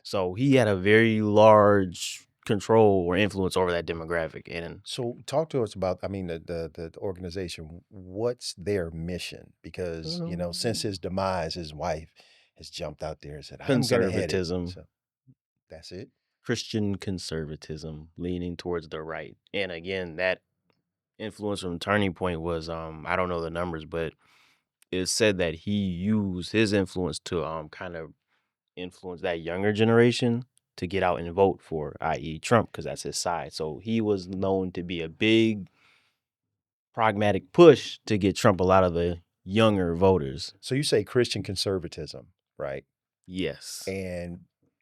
So he had a very large control or influence over that demographic. And So talk to us about, I mean, the organization. What's their mission? Because, since his demise, his wife has jumped out there and said, I'm gonna head it. conservatism, So that's it. Christian conservatism, leaning towards the right. And again, that influence from Turning Point was I don't know the numbers, but it's said that he used his influence to kind of influence that younger generation to get out and vote for, i.e. Trump, because that's his side. So he was known to be a big pragmatic push to get Trump a lot of the younger voters. So you say Christian conservatism, right? Yes. And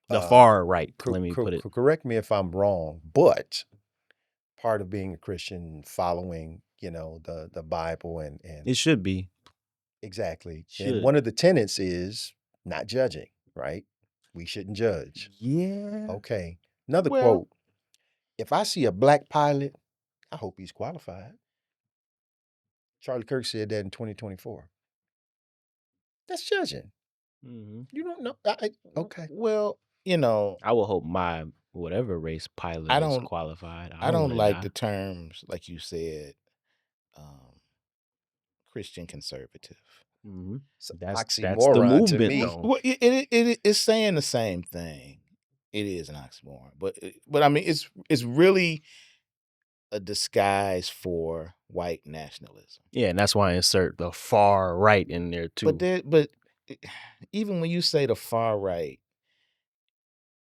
The far right, co- let me co- put it. correct me if I'm wrong, but part of being a Christian, following, the Bible and It should be. exactly. And Should. one of the tenets is not judging, right? We shouldn't judge. Yeah. Okay. Another Well- quote. If I see a black pilot, I hope he's qualified. Charlie Kirk said that in 2024. That's judging. Mhm. You don't know. Okay. Well, I will hope my whatever race pilot I is don't- qualified. I don't wanna like die. the terms, like you said, Christian conservative. Mhm. So That's the oxymoron to movement, me. though. Well, it's saying the same thing. It is an oxymoron, but I mean, it's really a disguise for white nationalism. Yeah, and that's why I insert the far right in there too. But even when you say the far right,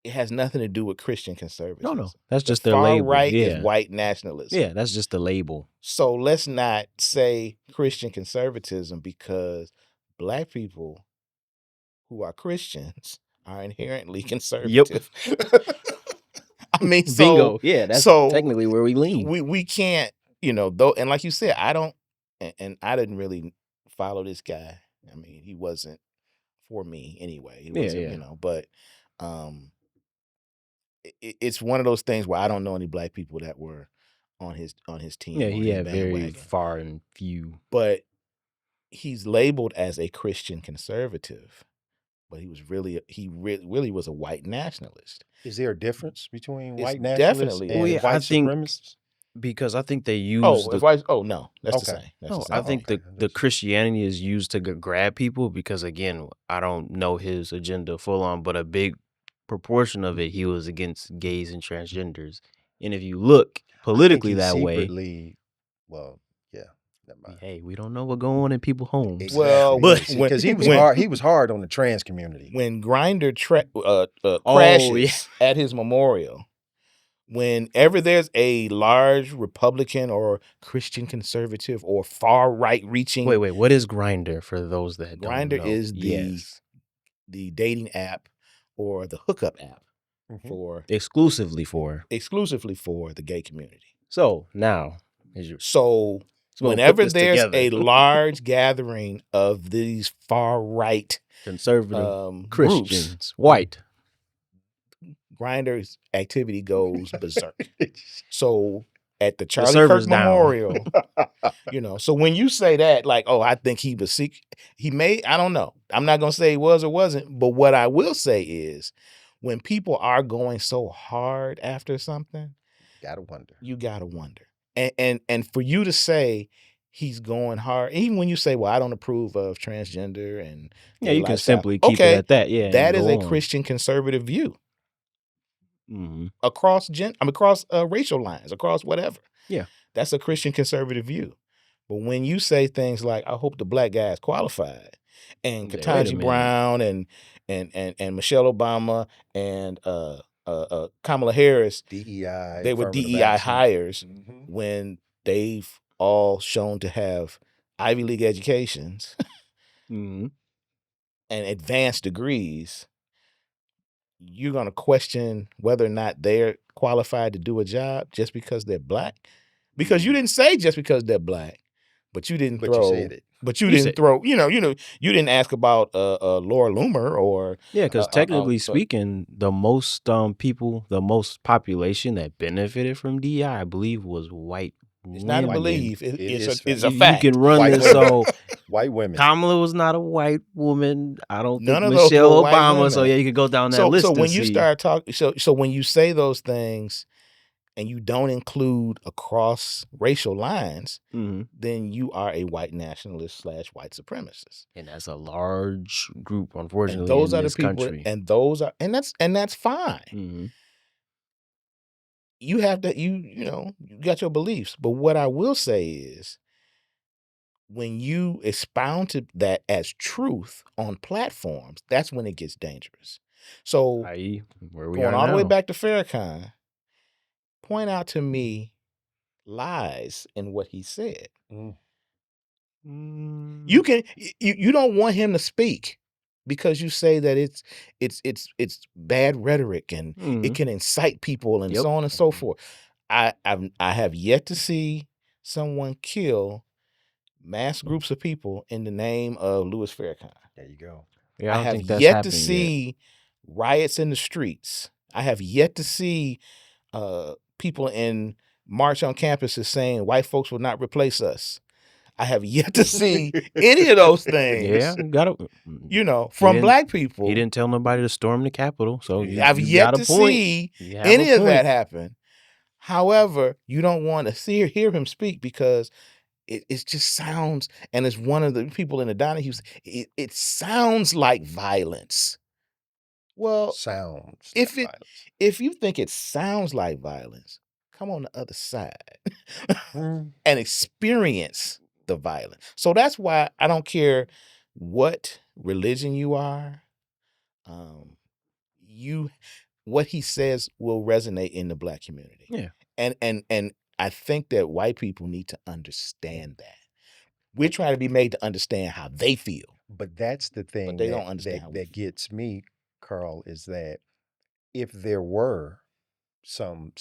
it has nothing to do with Christian conservatism. That's The just their far label. right is Yeah. white nationalism. Yeah, that's just the label. So let's not say Christian conservatism, because black people who are Christians are inherently conservative. I mean, so Bingo. Yeah, that's technically where we lean. we can't, though, and like you said, I don't, and I didn't really follow this guy. I mean, he wasn't for me anyway. He wasn't, Yeah. But it's one of those things where I don't know any black people that were on his team. Yeah, or he his had very bandwagon. far and few. But he's labeled as a Christian conservative, but he really was a white nationalist. Is there a difference between It's white nationalists definitely- and Well, yeah, white I think- supremacists? Because I think they use Oh, the no, that's the Okay. same. That's No, the same. I think Okay. the Christianity is used to grab people because, again, I don't know his agenda full on, but a big proportion of it, he was against gays and transgenders. And if you look politically that way, secretly, well, yeah, never mind. hey, we don't know what's going on in people's homes. Exactly. Well, but- because he was when- hard. He was hard on the trans community. When Grindr Oh, crashes at his memorial, whenever there's a large Republican or Christian conservative or far right reaching, Wait, what is Grindr for those that don't Grindr know? is yes. the dating app or the hookup app Mhm. for Exclusively for. exclusively for the gay community. So now, So gonna whenever put this there's together. a large gathering of these far right conservative groups, Christians, white. Grindr's activity goes berserk. So at the Charlie server's Kirk down. Memorial, so when you say that, like, oh, I think he was I don't know. I'm not gonna say he was or wasn't, but what I will say is when people are going so hard after something, you gotta wonder. And for you to say he's going hard, even when you say, well, I don't approve of transgender and Yeah, gay you can lifestyle. simply keep Okay, it at that. Yeah, that and is go a on. Christian conservative view Mhm. across racial lines, across whatever. Yeah. That's a Christian conservative view. But when you say things like, I hope the black guy is qualified, and Wait a Ketanji minute. Brown and Michelle Obama and Kamala Harris, DEI. they were affirmative DEI action. hires Mhm. when they've all shown to have Ivy League educations Mhm. and advanced degrees. you're going to question whether or not they're qualified to do a job just because they're black? Because you didn't say just because they're black, but you didn't But you said it. But you You didn't said- throw, you didn't ask about Laura Loomer or Yeah, because technically so- speaking, the most people, the most population that benefited from DEI, I believe, was white. it's not a women. belief. It It's is a You fact. can run White this. women. So White women. Kamala was not a white woman. I don't None think of those Michelle were white Obama. So women. yeah, you could go down that So list. when and you see. start talking, so when you say those things and you don't include across racial lines, Mhm. then you are a white nationalist / white supremacist. And that's a large group, And unfortunately, those in are the this people, country. and those are, and that's fine. Mhm. You have to, you got your beliefs. But what I will say is, when you expound to that as truth on platforms, that's when it gets dangerous. So I.e., where we going are all the way now. back to Farrakhan, point out to me lies in what he said. You can you don't want him to speak because you say that it's bad rhetoric and it Mhm. can incite people and Yep. so on and so forth. I have yet to see someone kill mass groups of people in the name of Louis Farrakhan. There you go. Yeah, I I don't have think that's yet to happened yet. see riots in the streets. I have yet to see people in march on campuses saying white folks will not replace us. I have yet to see any of those things. Yeah, you got to. From black people. He didn't tell nobody to storm the Capitol, so I've you yet got a to point. see You have any a of that point. happen. However, you don't want to hear him speak because it just sounds, and it's one of the people in the dining, it sounds like violence. Well, Sounds if like it violence. if you think it sounds like violence, come on the other side Mm. and experience the violence. So that's why I don't care what religion you are. What he says will resonate in the black community. Yeah. And I think that white people need to understand that. We're trying to be made to understand how they feel. But that's the thing they that, don't understand how we that gets me, Carl, is that if there were some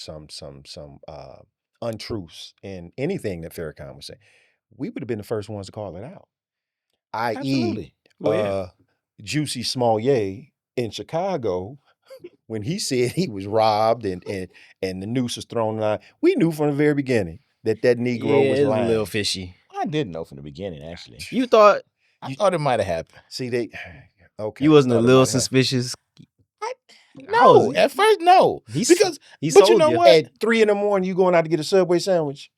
untruths in anything that Farrakhan was saying, we would have been the first ones to call it out. I.e., Absolutely. Well, yeah. Juicy Smollett in Chicago, when he said he was robbed and the noose was thrown on, we knew from the very beginning that Negro Yeah, was it's a lying. little fishy. I didn't know from the beginning, actually. You thought I thought it might have happened. See, they okay. you wasn't a Thought it little might have. suspicious. No, at first, no. He Because, but you sold know you. what? At 3 a.m, you going out to get a Subway sandwich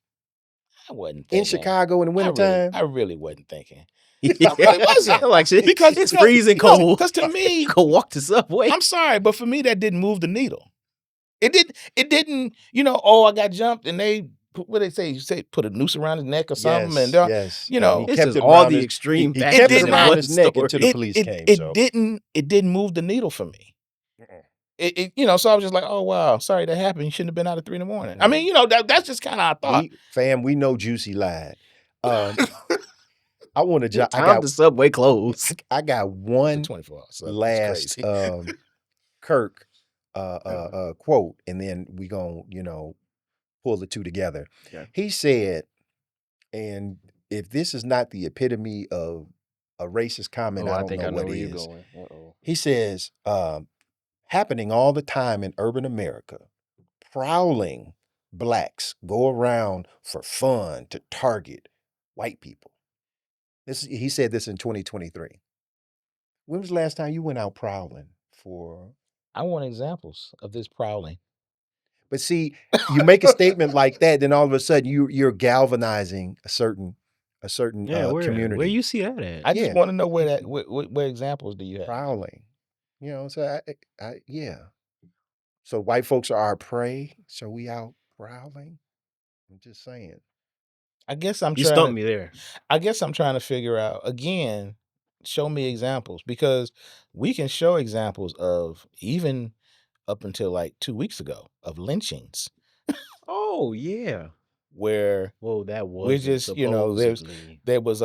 I wasn't in thinking. Chicago in the wintertime? I really wasn't thinking. Yeah. I really wasn't. Like shit, Because it's freezing cold. Because to me, Go walk to Subway. I'm sorry, but for me, that didn't move the needle. It didn't, oh, I got jumped and they, what they say? You say put a noose around his neck or something. Yes, And, yes. you know, It's just all the extreme He factors kept it in around one his neck story. until the police came. It didn't move the needle for me. So I was just like, oh, wow, sorry that happened. You shouldn't have been out at 3 a.m. I mean, that's just kind of our thought. We know Juicy lied. I want to. I got the Subway closed. I got one 24 hours. So last Kirk quote, and then we gonna pull the two together. Yeah. He said, and if this is not the epitome of a racist comment, I don't know what where it you're is. going. Uh-oh. He says, happening all the time in urban America, prowling blacks go around for fun to target white people. He said this in 2023. When was the last time you went out prowling for? I want examples of this prowling. But see, you make a statement like that, then all of a sudden you're galvanizing a certain community. Where you see that at? I just want to know where examples do you have? Prowling. So yeah. So white folks are our prey, so we out prowling. I'm just saying. I guess You stumped me there. I guess I'm trying to figure out, again, show me examples, because we can show examples of, even up until like 2 weeks ago, of lynchings. Oh yeah. Where that was we're just, there was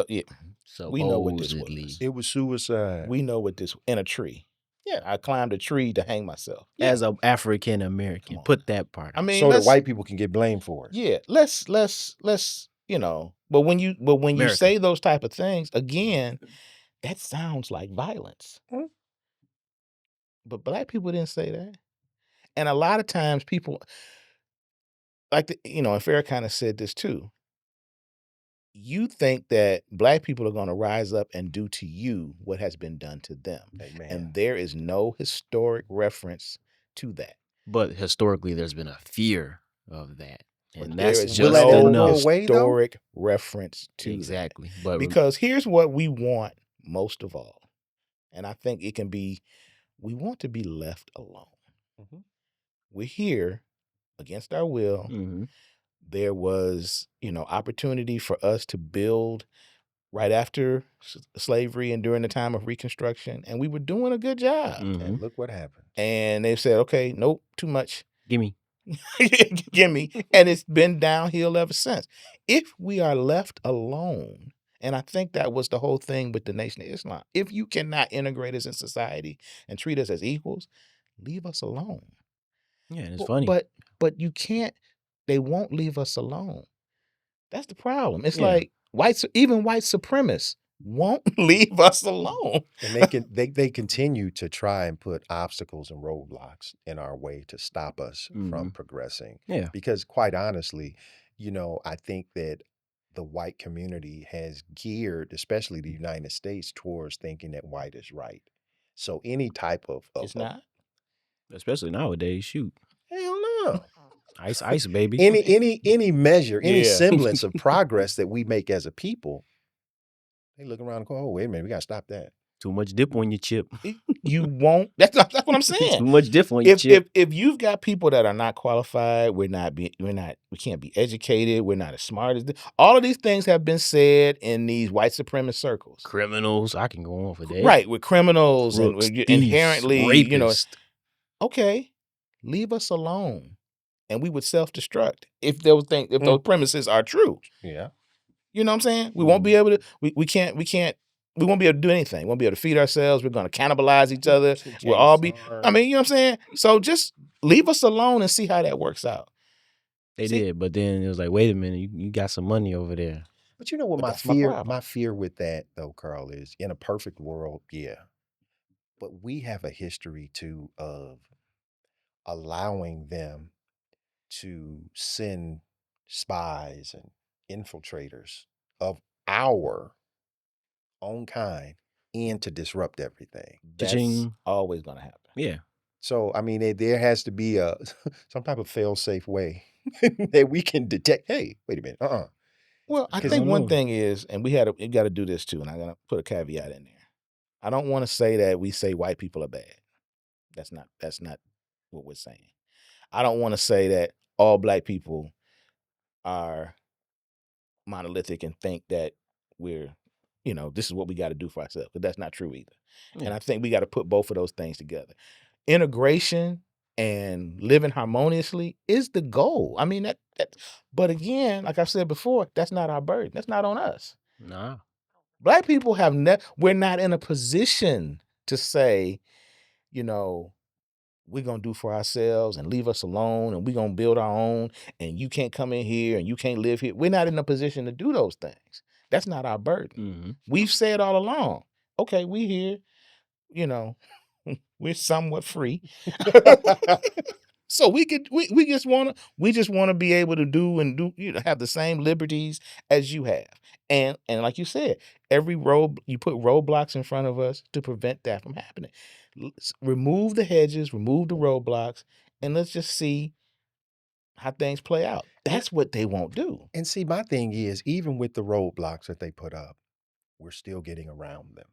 we know what this was. It was suicide. We know what this, in a tree. Yeah, I climbed a tree to hang myself. As an African Come American, on put that part. I mean, So that let's, white people can get blamed for it. yeah, let's, you know. But when you America. say those type of things, again, that sounds like violence. Mhm. But black people didn't say that. And a lot of times people, like, you know, and Farrakhan has said this too. You think that black people are going to rise up and do to you what has been done to them. Amen. And there is no historic reference to that. But historically, there's been a fear of that. But And there that's is Will just that ever no go enough. away, though? historic reference to Exactly. that. But Because here's what we want most of all. And I think it can be, we want to be left alone. Mhm. We're here against our will. mhm. There was, you know, opportunity for us to build right after slavery and during the time of Reconstruction, and we were doing a good job. And look what happened. And they said, okay, nope, too much. Gimme. Gimme. And it's been downhill ever since. If we are left alone, and I think that was the whole thing with the Nation of Islam, if you cannot integrate us in society and treat us as equals, leave us alone. Yeah, and it's funny. But you can't, they won't leave us alone. That's the problem. It's Yeah. like even white supremacists won't leave us alone. And they continue to try and put obstacles and roadblocks in our way to stop us from progressing. Yeah. Because quite honestly, you know, I think that the white community has geared, especially the United States, towards thinking that white is right. So any type of It's not. Especially nowadays. Shoot. hell no. Ice, baby. Any measure, any Yeah. semblance of progress that we make as a people, they look around and go, oh, wait a minute, we gotta stop that. Too much dip on your chip. You won't. That's what I'm saying. Too much dip on your chip. If you've got people that are not qualified, we can't be educated, we're not as smart as all of these things have been said in these white supremacist circles. Criminals, I can go on for days. Right, with criminals Crooks, and thieves, inherently, you know, rapists. okay, leave us alone. And we would self-destruct if those premises are true. Yeah. You know what I'm saying? We won't be able to, we won't be able to do anything. We won't be able to feed ourselves. We're going to cannibalize each other. We'll all be, I mean, you know what I'm saying? So just leave us alone and see how that works out. They did, but then it was like, wait a minute, you got some money over there. But you know what But my fear with that though, Carl, is in a perfect world, yeah. But we have a history too of allowing them to send spies and infiltrators of our own kind in to disrupt everything. That's Cha-ching. always going to happen. Yeah. So I mean, there has to be a some type of fail-safe way that we can detect. Hey, wait a minute, Well, I 'Cause think I one know. thing is, and we got to do this too, and I'm going to put a caveat in there. I don't want to say that we say white people are bad. That's not what we're saying. I don't want to say that all black people are monolithic and think that we're, you know, this is what we got to do for ourselves. But that's not true either. Yeah. And I think we got to put both of those things together. Integration and living harmoniously is the goal. I mean, that but again, like I've said before, that's not our burden. That's not on us. Nah. Black people we're not in a position to say, you know, we're going to do for ourselves and leave us alone and we're going to build our own and you can't come in here and you can't live here. We're not in a position to do those things. That's not our burden. We've said all along, okay, we here, you know, we're somewhat free. So we just want to be able to do, you know, have the same liberties as you have. And like you said, you put roadblocks in front of us to prevent that from happening. Remove the hedges, remove the roadblocks, and let's just see how things play out. That's what they won't do. And see, my thing is, even with the roadblocks that they put up, we're still getting around them.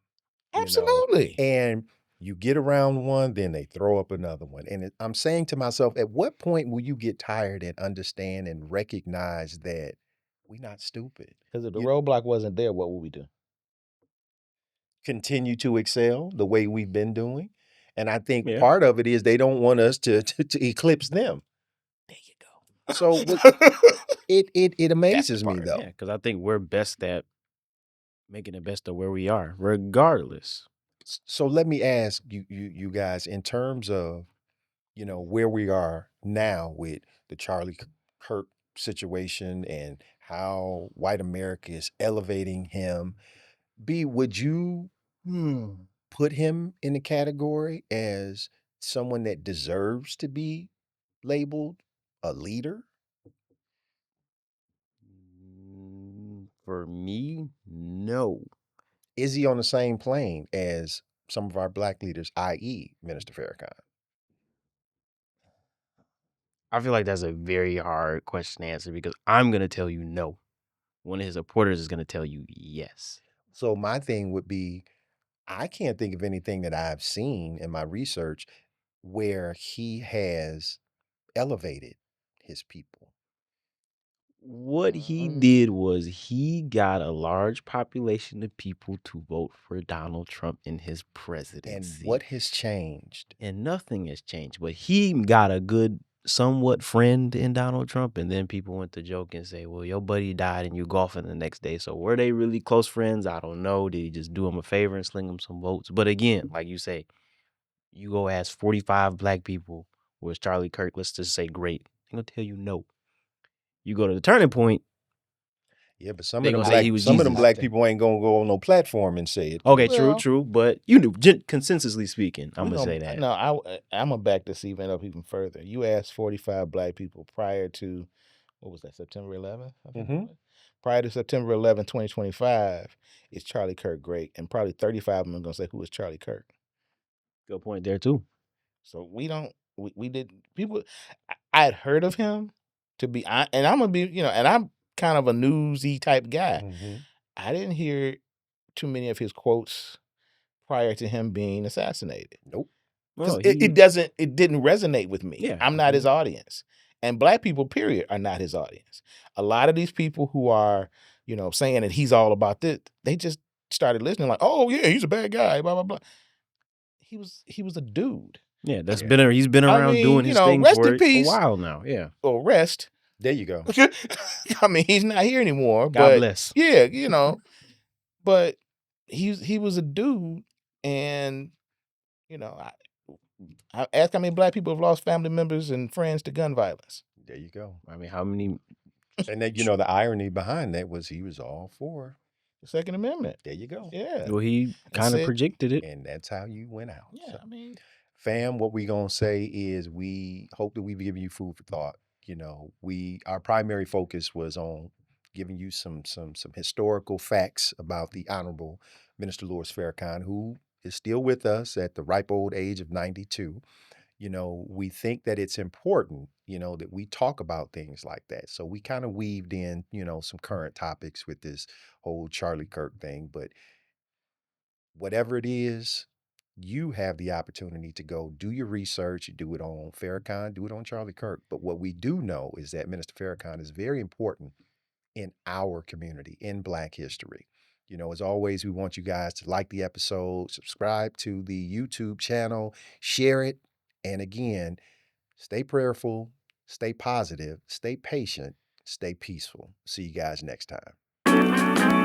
you know? Absolutely. And you get around one, then they throw up another one. And I'm saying to myself, at what point will you get tired and understand and recognize that we're not stupid? Because if the roadblock wasn't there, what would we do? Continue to excel the way we've been doing. And I think Yeah. part of it is they don't want us to eclipse them. There you go. So it amazes me part. though. Yeah, because I think we're best at making the best of where we are, regardless. So let me ask you guys, in terms of, where we are now with the Charlie Kirk situation and how white America is elevating him. B, would you put him in the category as someone that deserves to be labeled a leader? For me, no. Is he on the same plane as some of our black leaders, i.e., Minister Farrakhan? I feel like that's a very hard question to answer because I'm gonna tell you no. One of his supporters is gonna tell you yes. So my thing would be, I can't think of anything that I've seen in my research where he has elevated his people. What he did was he got a large population of people to vote for Donald Trump in his And presidency. what has changed? And nothing has changed. But he got a good, somewhat friend in Donald Trump. And then people went to joke and say, well, your buddy died and you golfing the next day. So were they really close friends? I don't know. Did he just do him a favor and sling him some votes? But again, like you say, you go ask 45 black people, was Charlie Kirk, let's just say great. They're going to tell you no. You go to the turning point. Yeah, but some They of them gonna say he was Jesus. black people ain't gonna go on no platform and say it. Okay, Well- true. But you knew, consensusly speaking, I'm We gonna say gonna- that. No, I'm gonna back this even up even further. You asked 45 black people prior to, what was that, September 11th? I think it Mhm. was. Prior to September 11th, 2025, is Charlie Kirk great? And probably 35 of them are gonna say, who is Charlie Kirk? Good point there too. So we did people. I had heard of him and I'm gonna be, and I'm kind of a newsy type guy. Mhm. I didn't hear too many of his quotes prior to him being assassinated. Nope. Because Well, it didn't resonate with me. Yeah. I'm not his audience. And black people, period, are not his audience. A lot of these people who are, saying that he's all about this, they just started listening like, oh yeah, he's a bad guy, blah, blah, blah. He was a dude. Yeah, Yeah. he's been I around mean, doing his thing rest for in a peace. while now. Yeah. Or rest. There you go. I mean, he's not here anymore. God but bless. yeah, but he was a dude, and I ask how many black people have lost family members and friends to gun violence. There you go. I mean, how many? And then the irony behind that was he was all for The Second Amendment. There you go. Yeah. Well, he kind of said- projected it. And that's how you went out. Yeah, So, I mean, fam, what we gonna say is we hope that we've given you food for thought. Our primary focus was on giving you some historical facts about the Honorable Minister Louis Farrakhan, who is still with us at the ripe old age of 92. We think that it's important, that we talk about things like that. So we kind of weaved in, some current topics with this whole Charlie Kirk thing. But whatever it is, you have the opportunity to go do your research, do it on Farrakhan, do it on Charlie Kirk. But what we do know is that Minister Farrakhan is very important in our community, in Black history. As always, we want you guys to like the episode, subscribe to the YouTube channel, share it. And again, stay prayerful, stay positive, stay patient, stay peaceful. See you guys next time.